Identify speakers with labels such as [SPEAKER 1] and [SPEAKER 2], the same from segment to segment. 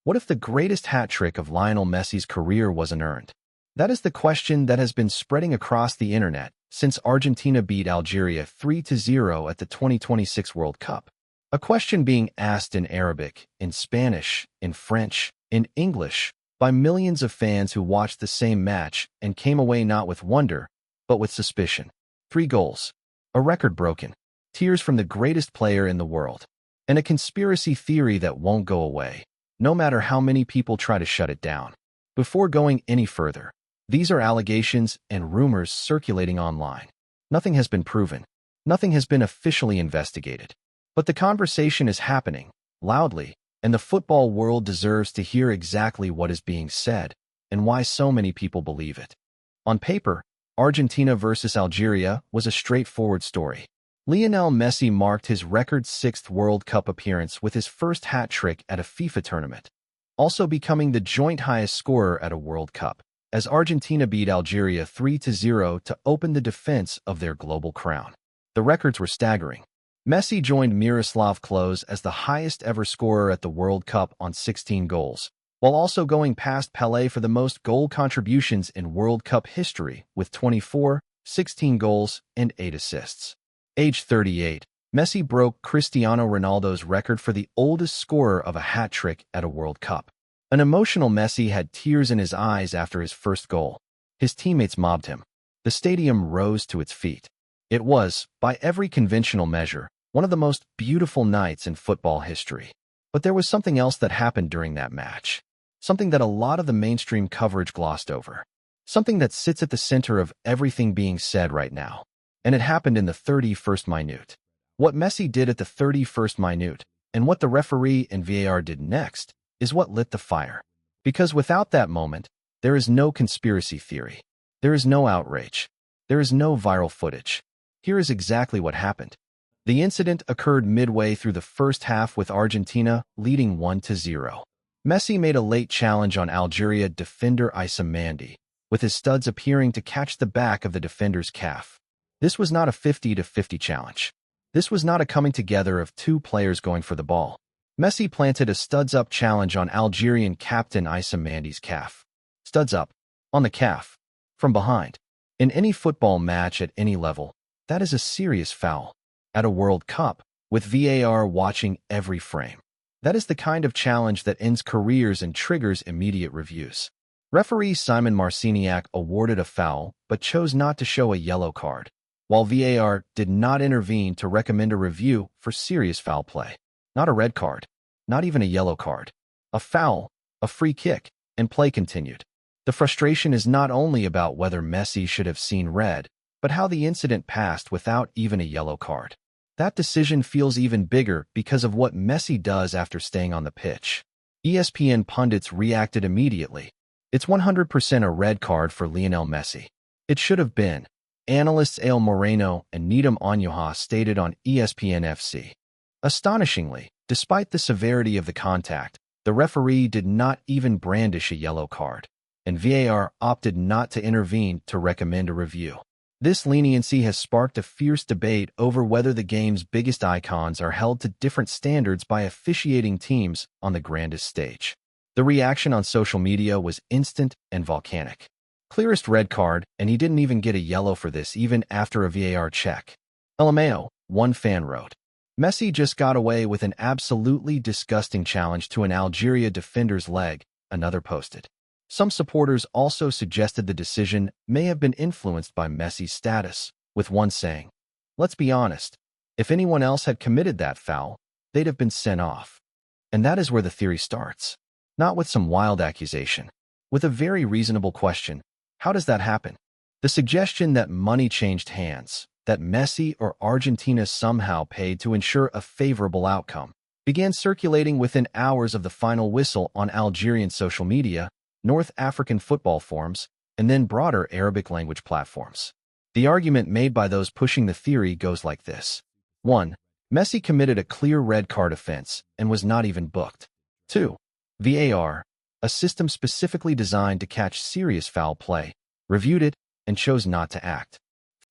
[SPEAKER 1] What if the greatest hat trick of Lionel Messi's career wasn't earned? That is the question that has been spreading across the internet since Argentina beat Algeria 3-0 at the 2026 World Cup. A question being asked in Arabic, in Spanish, in French, in English, by millions of fans who watched the same match and came away not with wonder, but with suspicion. 3 goals. A record broken. Tears from the greatest player in the world. And a conspiracy theory that won't go away, no matter how many people try to shut it down. Before going any further, these are allegations and rumors circulating online. Nothing has been proven. Nothing has been officially investigated. But the conversation is happening, loudly, and the football world deserves to hear exactly what is being said and why so many people believe it. On paper, Argentina versus Algeria was a straightforward story. Lionel Messi marked his record 6th World Cup appearance with his first hat trick at a FIFA tournament, also becoming the joint highest scorer at a World Cup, as Argentina beat Algeria 3-0 to open the defense of their global crown. The records were staggering. Messi joined Miroslav Klose as the highest ever scorer at the World Cup on 16 goals, while also going past Pelé for the most goal contributions in World Cup history with 24, 16 goals, and 8 assists. Age 38, Messi broke Cristiano Ronaldo's record for the oldest scorer of a hat trick at a World Cup. An emotional Messi had tears in his eyes after his first goal. His teammates mobbed him. The stadium rose to its feet. It was, by every conventional measure, one of the most beautiful nights in football history. But there was something else that happened during that match. Something that a lot of the mainstream coverage glossed over. Something that sits at the center of everything being said right now. And it happened in the 31st minute. What Messi did at the 31st minute, and what the referee and VAR did next, is what lit the fire. Because without that moment, there is no conspiracy theory. There is no outrage. There is no viral footage. Here is exactly what happened. The incident occurred midway through the first half with Argentina leading 1-0. Messi made a late challenge on Algeria defender Issa Mandi, with his studs appearing to catch the back of the defender's calf. This was not a 50-50 challenge. This was not a coming together of 2 players going for the ball. Messi planted a studs-up challenge on Algerian captain Issa Mandi's calf. Studs up. On the calf. From behind. In any football match at any level, that is a serious foul. At a World Cup, with VAR watching every frame. That is the kind of challenge that ends careers and triggers immediate reviews. Referee Simon Marciniak awarded a foul, but chose not to show a yellow card, while VAR did not intervene to recommend a review for serious foul play. Not a red card, not even a yellow card. A foul, a free kick, and play continued. The frustration is not only about whether Messi should have seen red, but how the incident passed without even a yellow card. That decision feels even bigger because of what Messi does after staying on the pitch. ESPN pundits reacted immediately. It's 100% a red card for Lionel Messi. It should have been. Analysts Ale Moreno and Needham Onyoha stated on ESPN FC. Astonishingly, despite the severity of the contact, the referee did not even brandish a yellow card, and VAR opted not to intervene to recommend a review. This leniency has sparked a fierce debate over whether the game's biggest icons are held to different standards by officiating teams on the grandest stage. The reaction on social media was instant and volcanic. Clearest red card, and he didn't even get a yellow for this even after a VAR check. LMAO, one fan wrote. Messi just got away with an absolutely disgusting challenge to an Algeria defender's leg, another posted. Some supporters also suggested the decision may have been influenced by Messi's status, with one saying, "Let's be honest, if anyone else had committed that foul, they'd have been sent off." And that is where the theory starts. Not with some wild accusation, with a very reasonable question. How does that happen? The suggestion that money changed hands, that Messi or Argentina somehow paid to ensure a favorable outcome, began circulating within hours of the final whistle on Algerian social media, North African football forums, and then broader Arabic language platforms. The argument made by those pushing the theory goes like this. 1. Messi committed a clear red card offense and was not even booked. 2. VAR, a system specifically designed to catch serious foul play, reviewed it and chose not to act.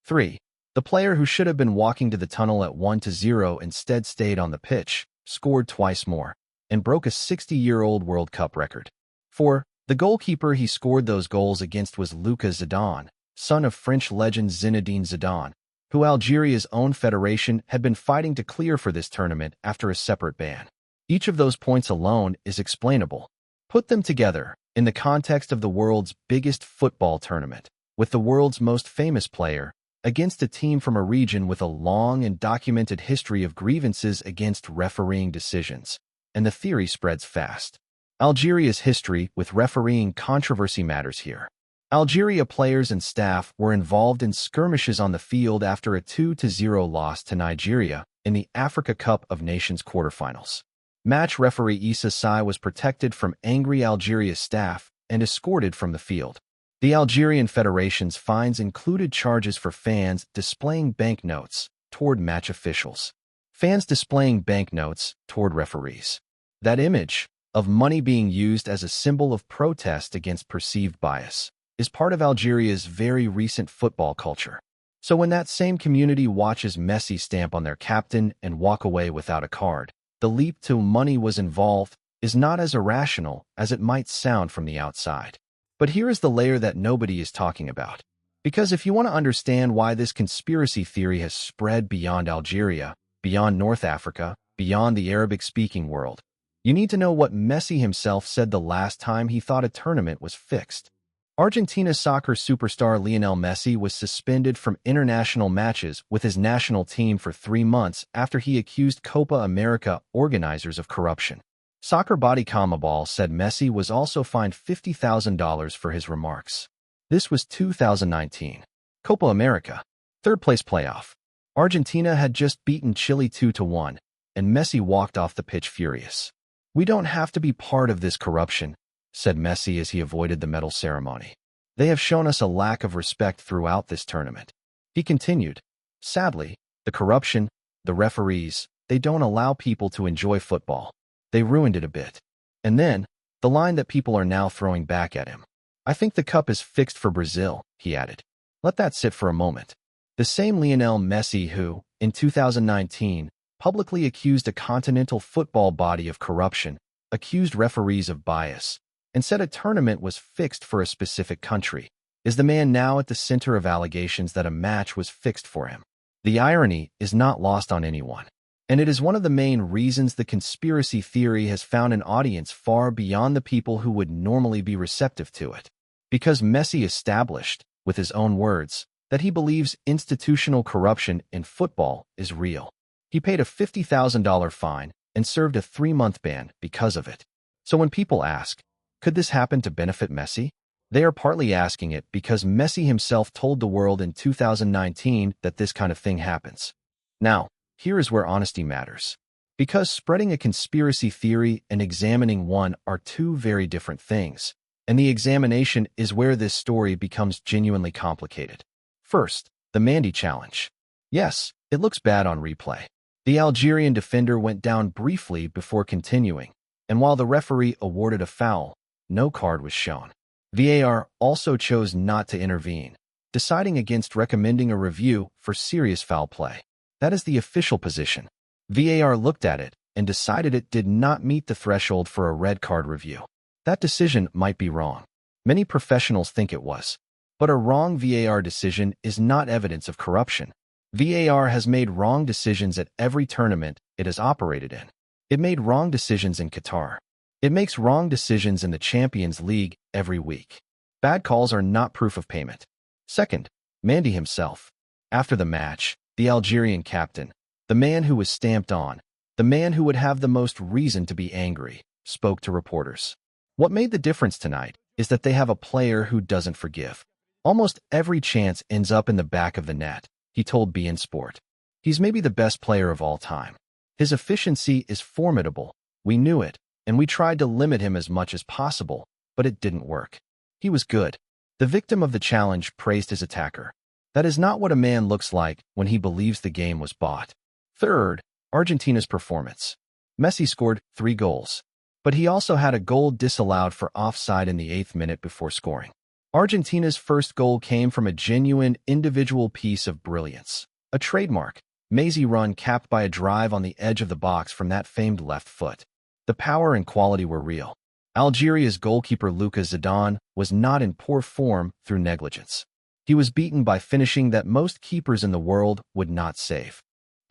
[SPEAKER 1] 3. The player who should have been walking to the tunnel at 1-0 instead stayed on the pitch, scored twice more. and broke a 60-year-old World Cup record. 4. The goalkeeper he scored those goals against was Luka Zidane, son of French legend Zinedine Zidane, who Algeria's own federation had been fighting to clear for this tournament after a separate ban. Each of those points alone is explainable. Put them together, in the context of the world's biggest football tournament, with the world's most famous player, against a team from a region with a long and documented history of grievances against refereeing decisions, and the theory spreads fast. Algeria's history with refereeing controversy matters here. Algeria players and staff were involved in skirmishes on the field after a 2-0 loss to Nigeria in the Africa Cup of Nations quarterfinals. Match referee Issa Sai was protected from angry Algeria staff and escorted from the field. The Algerian Federation's fines included charges for fans displaying banknotes toward match officials. Fans displaying banknotes toward referees. That image of money being used as a symbol of protest against perceived bias is part of Algeria's very recent football culture. So when that same community watches Messi stamp on their captain and walk away without a card, the leap to money was involved is not as irrational as it might sound from the outside. But here is the layer that nobody is talking about. Because if you want to understand why this conspiracy theory has spread beyond Algeria, beyond North Africa, beyond the Arabic-speaking world, you need to know what Messi himself said the last time he thought a tournament was fixed. Argentina soccer superstar Lionel Messi was suspended from international matches with his national team for 3 months after he accused Copa America organizers of corruption. Soccer body CONMEBOL said Messi was also fined $50,000 for his remarks. This was 2019. Copa America. Third-place playoff. Argentina had just beaten Chile 2-1, and Messi walked off the pitch furious. "We don't have to be part of this corruption," said Messi as he avoided the medal ceremony. "They have shown us a lack of respect throughout this tournament." He continued, "Sadly, the corruption, the referees, they don't allow people to enjoy football. They ruined it a bit." And then, the line that people are now throwing back at him. "I think the cup is fixed for Brazil," he added. Let that sit for a moment. The same Lionel Messi who, in 2019, publicly accused a continental football body of corruption, accused referees of bias, and said a tournament was fixed for a specific country, is the man now at the center of allegations that a match was fixed for him. The irony is not lost on anyone, and it is one of the main reasons the conspiracy theory has found an audience far beyond the people who would normally be receptive to it. Because Messi established, with his own words, that he believes institutional corruption in football is real. He paid a $50,000 fine and served a 3-month ban because of it. So when people ask, could this happen to benefit Messi? They are partly asking it because Messi himself told the world in 2019 that this kind of thing happens. Now, here is where honesty matters. Because spreading a conspiracy theory and examining one are two very different things, and the examination is where this story becomes genuinely complicated. First, the Mandy challenge. Yes, it looks bad on replay. The Algerian defender went down briefly before continuing, and while the referee awarded a foul, no card was shown. VAR also chose not to intervene, deciding against recommending a review for serious foul play. That is the official position. VAR looked at it and decided it did not meet the threshold for a red card review. That decision might be wrong. Many professionals think it was. But a wrong VAR decision is not evidence of corruption. VAR has made wrong decisions at every tournament it has operated in. It made wrong decisions in Qatar. It makes wrong decisions in the Champions League every week. Bad calls are not proof of payment. Second, Mandy himself. After the match, the Algerian captain, the man who was stamped on, the man who would have the most reason to be angry, spoke to reporters. What made the difference tonight is that they have a player who doesn't forgive. Almost every chance ends up in the back of the net, he told beIN Sport. He's maybe the best player of all time. His efficiency is formidable. We knew it, and we tried to limit him as much as possible, but it didn't work. He was good. The victim of the challenge praised his attacker. That is not what a man looks like when he believes the game was bought. Third, Argentina's performance. Messi scored 3 goals, but he also had a goal disallowed for offside in the 8th minute before scoring. Argentina's first goal came from a genuine individual piece of brilliance, a trademark, Messi run capped by a drive on the edge of the box from that famed left foot. The power and quality were real. Algeria's goalkeeper Lucas Zidane was not in poor form through negligence. He was beaten by finishing that most keepers in the world would not save.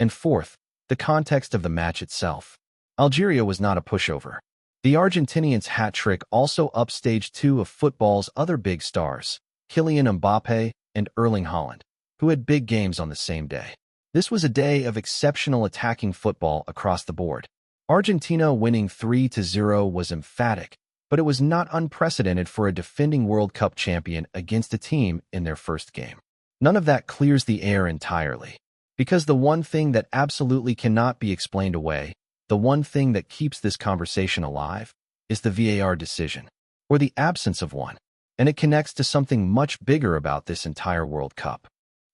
[SPEAKER 1] And fourth, the context of the match itself. Algeria was not a pushover. The Argentinians' hat trick also upstaged two of football's other big stars, Kylian Mbappe and Erling Haaland, who had big games on the same day. This was a day of exceptional attacking football across the board. Argentina winning 3-0 was emphatic, but it was not unprecedented for a defending World Cup champion against a team in their first game. None of that clears the air entirely, because the one thing that absolutely cannot be explained away, the one thing that keeps this conversation alive, is the VAR decision, or the absence of one, and it connects to something much bigger about this entire World Cup.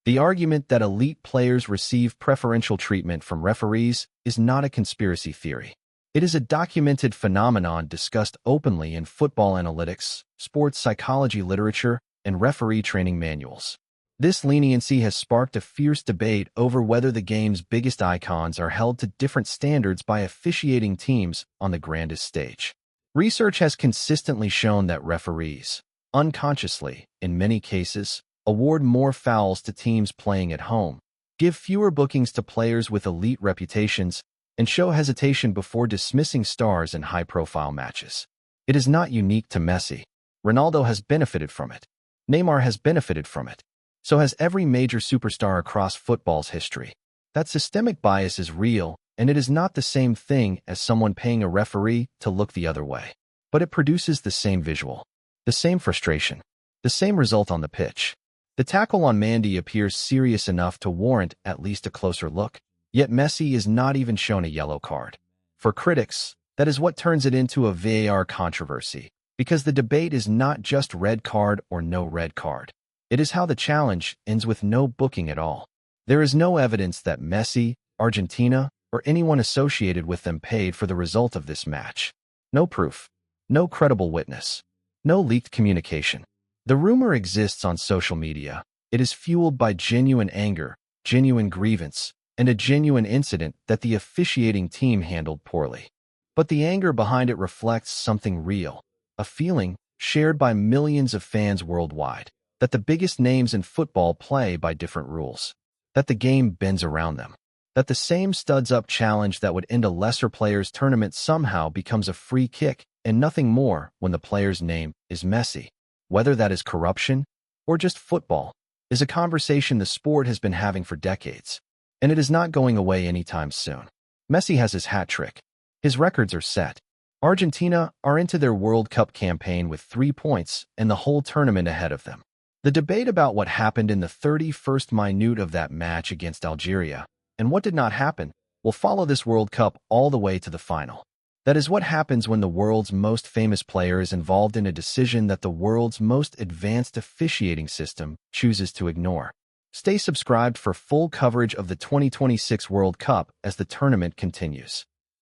[SPEAKER 1] The argument that elite players receive preferential treatment from referees is not a conspiracy theory. It is a documented phenomenon discussed openly in football analytics, sports psychology literature, and referee training manuals. This leniency has sparked a fierce debate over whether the game's biggest icons are held to different standards by officiating teams on the grandest stage. Research has consistently shown that referees, unconsciously, in many cases, award more fouls to teams playing at home, give fewer bookings to players with elite reputations, and show hesitation before dismissing stars in high-profile matches. It is not unique to Messi. Ronaldo has benefited from it. Neymar has benefited from it. So has every major superstar across football's history. That systemic bias is real, and it is not the same thing as someone paying a referee to look the other way. But it produces the same visual, the same frustration, the same result on the pitch. The tackle on Mandy appears serious enough to warrant at least a closer look, yet Messi is not even shown a yellow card. For critics, that is what turns it into a VAR controversy, because the debate is not just red card or no red card. It is how the challenge ends with no booking at all. There is no evidence that Messi, Argentina, or anyone associated with them paid for the result of this match. No proof, no credible witness, no leaked communication. The rumor exists on social media. It is fueled by genuine anger, genuine grievance, and a genuine incident that the officiating team handled poorly. But the anger behind it reflects something real, a feeling shared by millions of fans worldwide, that the biggest names in football play by different rules, that the game bends around them, that the same studs-up challenge that would end a lesser player's tournament somehow becomes a free kick and nothing more when the player's name is Messi. Whether that is corruption or just football is a conversation the sport has been having for decades, and it is not going away anytime soon. Messi has his hat trick. His records are set. Argentina are into their World Cup campaign with 3 points and the whole tournament ahead of them. The debate about what happened in the 31st minute of that match against Algeria and what did not happen will follow this World Cup all the way to the final. That is what happens when the world's most famous player is involved in a decision that the world's most advanced officiating system chooses to ignore. Stay subscribed for full coverage of the 2026 World Cup as the tournament continues.